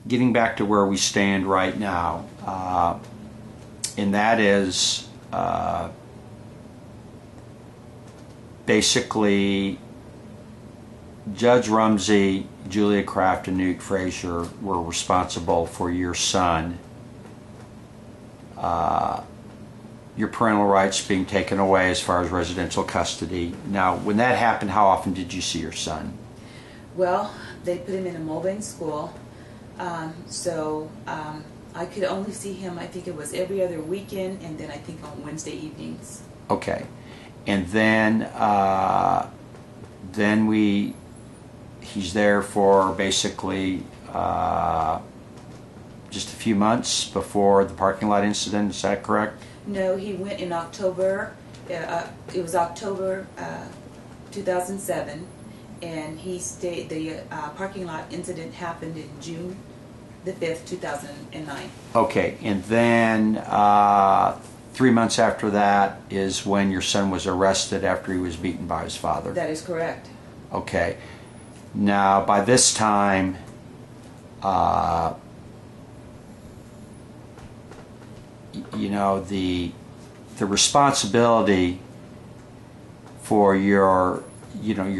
getting back to where we stand right now, and that is basically Judge Rumsey, Julia Kraft, and Newt Frazier were responsible for your son, your parental rights being taken away as far as residential custody. Now, when that happened, how often did you see your son? Well, they put him in a Muvane school, so I could only see him, I think it was every other weekend, and then I think on Wednesday evenings. Okay. And then he's there for basically just a few months before the parking lot incident. Is that correct? No, he went in October. It was October 2007, and he stayed. The parking lot incident happened in June the 5th, 2009. Okay, and then 3 months after that is when your son was arrested after he was beaten by his father. That is correct. Okay. Now, by this time, you know, the responsibility for your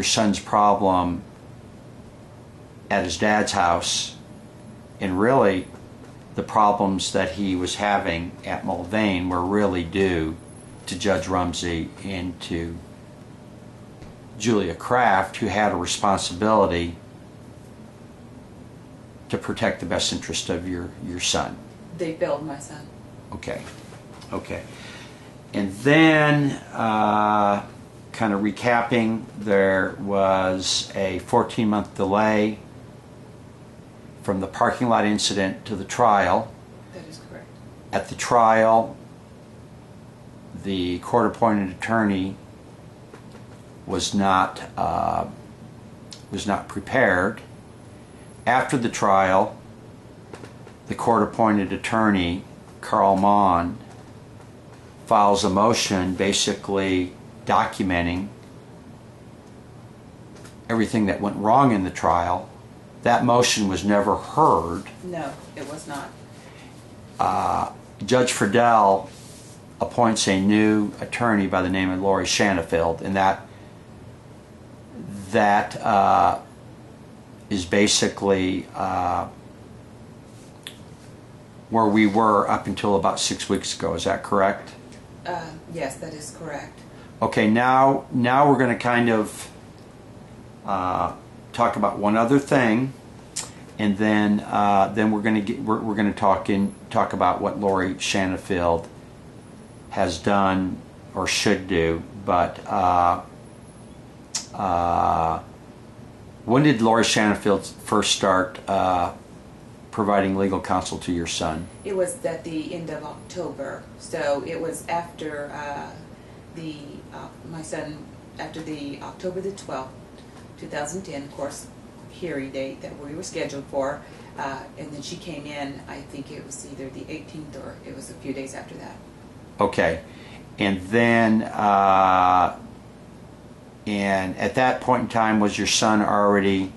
son's problem at his dad's house, and really the problems that he was having at Muvane, were really due to Judge Rumsey and to Julia Kraft, who had a responsibility to protect the best interest of your son. They failed my son. Okay. Okay. And then, kind of recapping, there was a 14-month delay from the parking lot incident to the trial. That is correct. At the trial, the court-appointed attorney was not prepared. After the trial, the court-appointed attorney, Carl Mon, files a motion basically documenting everything that went wrong in the trial. That motion was never heard. No, it was not. Judge Friedel appoints a new attorney by the name of Lori Shanafield, and that is basically where we were up until about 6 weeks ago. Is that correct? Yes, that is correct. Okay, now we're going to kind of talk about one other thing, and then we're going to talk about what Lori Shanafield has done or should do. But when did Lori Shanafield first start providing legal counsel to your son? It was at the end of October, so it was after my son, after the October the 12th, 2010, of course, hearing date that we were scheduled for, and then she came in, I think it was either the 18th or it was a few days after that. Okay, and then and at that point in time, was your son already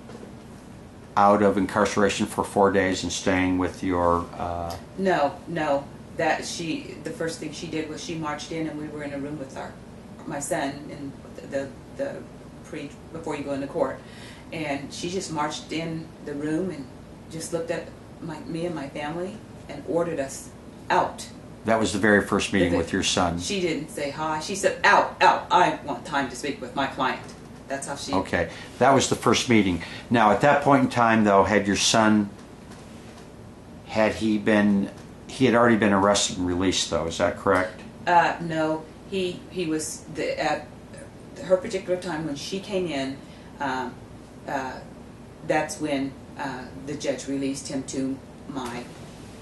out of incarceration for 4 days and staying with your... No. The first thing she did was she marched in, and we were in a room with my son in before you go into court, and she just marched in the room and just looked at me and my family and ordered us out. That was the very first meeting with your son. She didn't say hi. She said, out, I want time to speak with my client. That's how she... Okay, that was the first meeting. Now, at that point in time, though, had your son, he had already been arrested and released, though, is that correct? No, he was, at her particular time when she came in, that's when the judge released him to my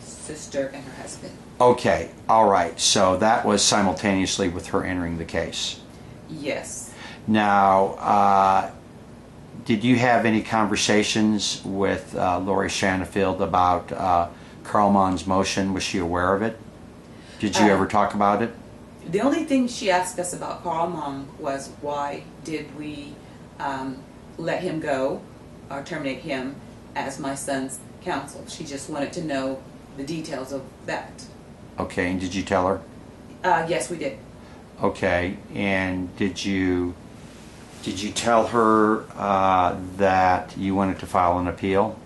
sister and her husband. Okay, all right, so that was simultaneously with her entering the case? Yes. Now, did you have any conversations with Lori Shanafield about Carl Mon's motion? Was she aware of it? Did you ever talk about it? The only thing she asked us about Carl Mon was why did we let him go or terminate him, as my son's counsel. She just wanted to know the details of that. Okay, and did you tell her? Yes, we did. Okay, and did you tell her that you wanted to file an appeal?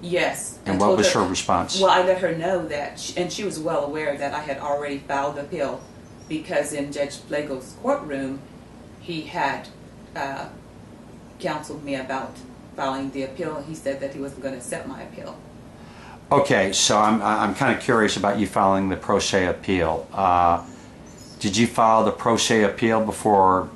Yes. And what was her response? Well, I let her know that, and she was well aware that I had already filed an appeal, because in Judge Flagel's courtroom, he had counseled me about filing the appeal. He said that he wasn't going to accept my appeal. Okay, so I'm kind of curious about you filing the pro se appeal. Did you file the pro se appeal before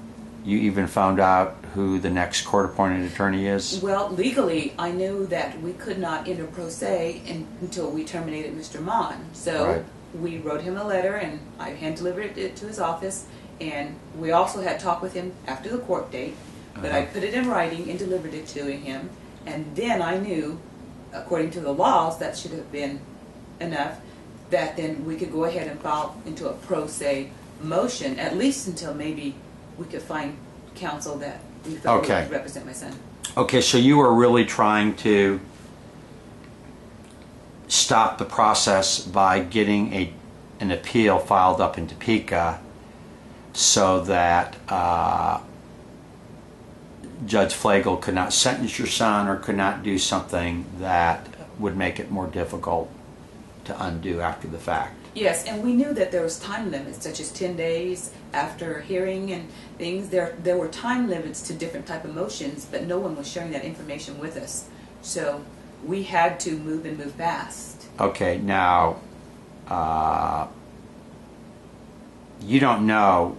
you even found out who the next court-appointed attorney is? Well, legally, I knew that we could not enter pro se until we terminated Mr. Mon. So Right. we wrote him a letter, and I hand-delivered it to his office. And we also had talked with him after the court date, but I put it in writing and delivered it to him. And then I knew, according to the laws, that should have been enough, that then we could go ahead and file into a pro se motion, at least until maybe we could find counsel that we felt would represent my son. Okay, so you were really trying to stop the process by getting an appeal filed up in Topeka so that Judge Flagel could not sentence your son or could not do something that would make it more difficult to undo after the fact. Yes, and we knew that there was time limits, such as 10 days after hearing and things. There were time limits to different type of motions, but no one was sharing that information with us. So we had to move and move fast. Okay, now you don't know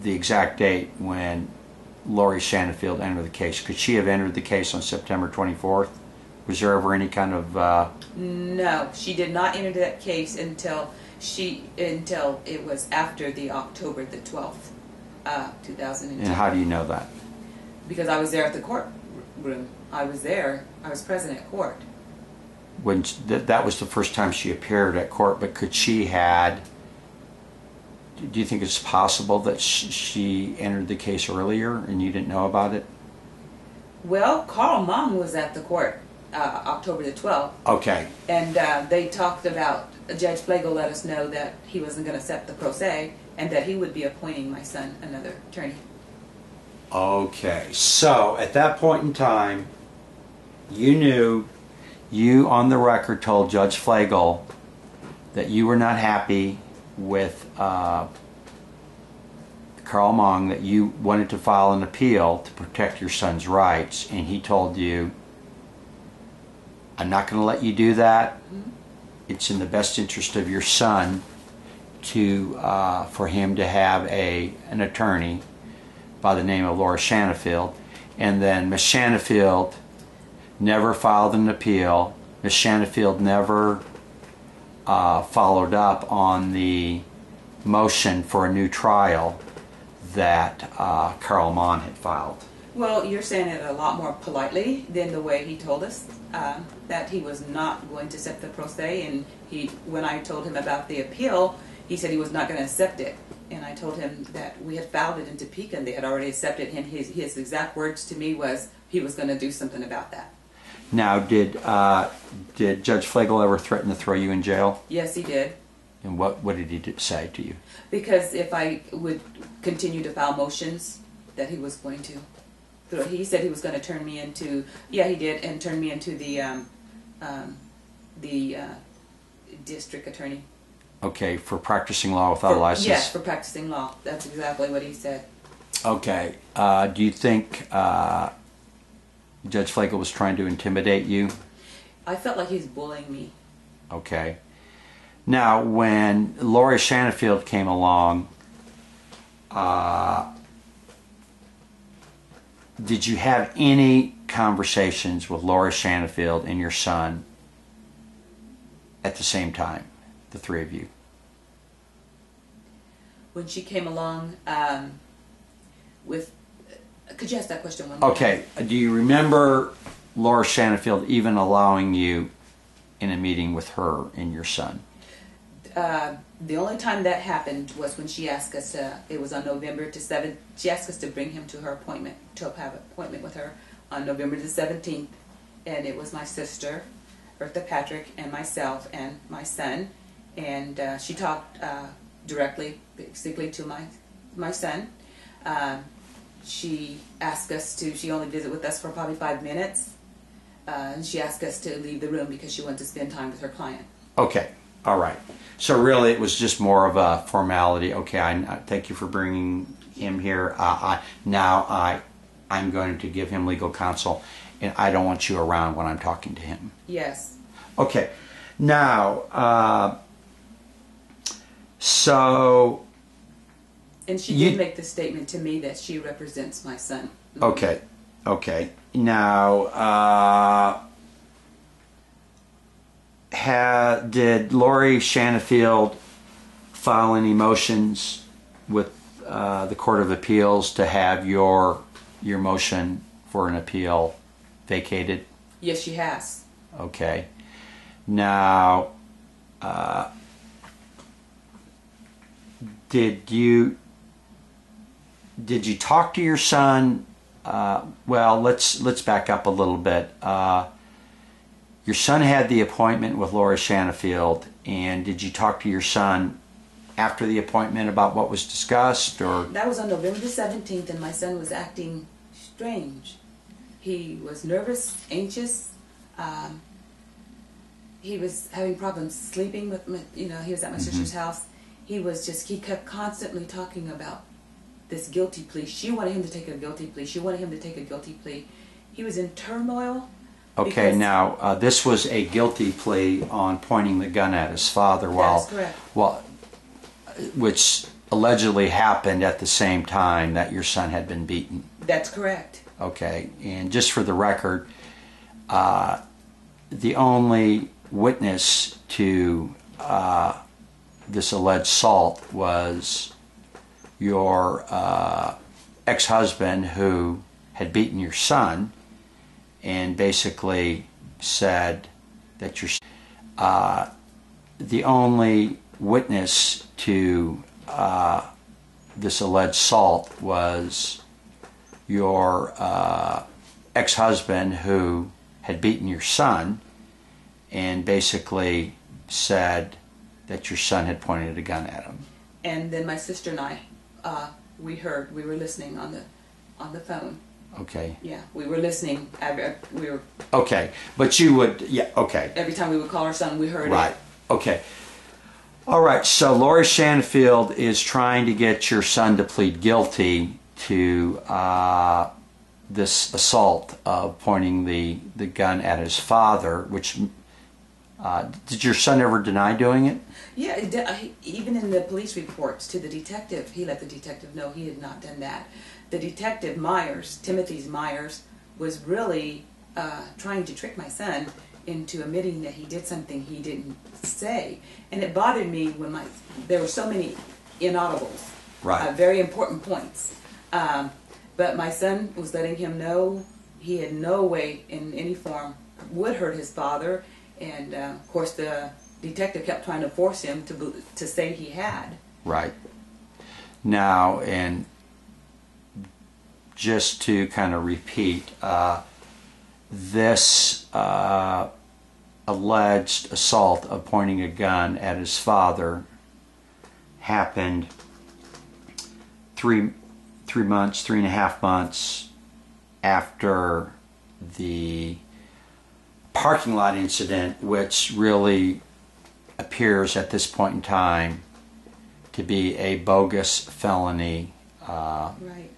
the exact date when Lori Shanafield entered the case. Could she have entered the case on September 24th? Was there ever any kind of... No, she did not enter that case until it was after the October the 12th, 2010. And how do you know that? Because I was there at the courtroom. I was there. I was present at court. When that was the first time she appeared at court, but could she had... Do you think it's possible that she entered the case earlier and you didn't know about it? Well, Carl Mong was at the court October the 12th. Okay. And they talked about, Judge Flagel let us know that he wasn't going to accept the pro se and that he would be appointing my son another attorney. Okay. So at that point in time, you on the record told Judge Flagel that you were not happy with Carl Mong, that you wanted to file an appeal to protect your son's rights, and he told you, I'm not going to let you do that. It's in the best interest of your son for him to have an attorney by the name of Laura Shanafield. And then Miss Shanafield never filed an appeal. Miss Shanafield never followed up on the motion for a new trial that Carl Mon had filed. Well, you're saying it a lot more politely than the way he told us that he was not going to accept the pro se. And when I told him about the appeal, he said he was not going to accept it. And I told him that we had filed it in Topeka and they had already accepted it. And his exact words to me was he was going to do something about that. Now, did Judge Flagel ever threaten to throw you in jail? Yes, he did. And what did he say to you? Because if I would continue to file motions, that he was going to. He said he was going to turn me into. Yeah, he did, and turn me into the district attorney. Okay, for practicing law without a license? Yes, for practicing law. That's exactly what he said. Okay. Do you think Judge Flagel was trying to intimidate you? I felt like he's bullying me. Okay. Now, when Lori Shanafield came along, did you have any conversations with Lori Shanafield and your son at the same time, the three of you? When she came along could you ask that question one more time? Okay. Do you remember Laura Shanafield even allowing you in a meeting with her and your son? The only time that happened was when she asked us it was on November the 7th. She asked us to bring him to her appointment, to have an appointment with her on November the 17th. and it was my sister, Bertha Patrick, and myself and my son, and she talked directly, basically, to my son. She asked us to, she only visited with us for probably 5 minutes, and she asked us to leave the room because she wanted to spend time with her client. Okay, all right. So really it was just more of a formality. Okay, I thank you for bringing him here. I'm going to give him legal counsel, and I don't want you around when I'm talking to him. Yes. Okay, now, so... And she did make the statement to me that she represents my son. Okay, okay. Now, did Lori Shanafield file any motions with the Court of Appeals to have your motion for an appeal vacated? Yes, she has. Okay. Now, did you talk to your son? Well, let's back up a little bit. Your son had the appointment with Lori Shanafield, and did you talk to your son after the appointment about what was discussed, or? That was on November the 17th, and my son was acting strange. He was nervous, anxious. He was having problems sleeping with he was at my sister's house. He kept constantly talking about this guilty plea. She wanted him to take a guilty plea. She wanted him to take a guilty plea. He was in turmoil. Okay, now this was a guilty plea on pointing the gun at his father, That's correct. Which allegedly happened at the same time that your son had been beaten. That's correct. Okay, and just for the record, the only witness to this alleged assault was your ex-husband, who had beaten your son, and basically said that the only witness to this alleged assault was your ex-husband, who had beaten your son, and basically said that your son had pointed a gun at him. And then my sister and I, we were listening on the phone. Okay. Yeah, we were listening. We were. Okay, but you would, yeah, okay. Every time we would call our son, we heard it. Right, okay. All right, so Lori Shanafield is trying to get your son to plead guilty to this assault of pointing the gun at his father, which, did your son ever deny doing it? Yeah, even in the police reports to the detective, he let the detective know he had not done that. The detective, Timothy Myers, was really trying to trick my son into admitting that he did something he didn't say. And it bothered me when there were so many inaudibles, right. Very important points. But my son was letting him know he had no way in any form would hurt his father. And of course the detective kept trying to force him to say he had. Right. Now, and just to kind of repeat, this alleged assault of pointing a gun at his father happened 3.5 months after the parking lot incident, which really appears at this point in time to be a bogus felony. Right.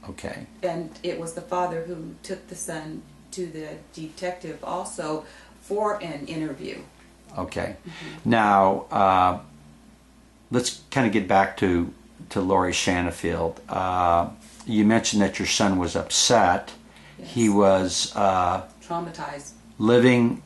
Okay. And it was the father who took the son to the detective also for an interview. Okay. Now, let's kind of get back to Lori Shanafield. You mentioned that your son was upset. Yes. He was traumatized. Living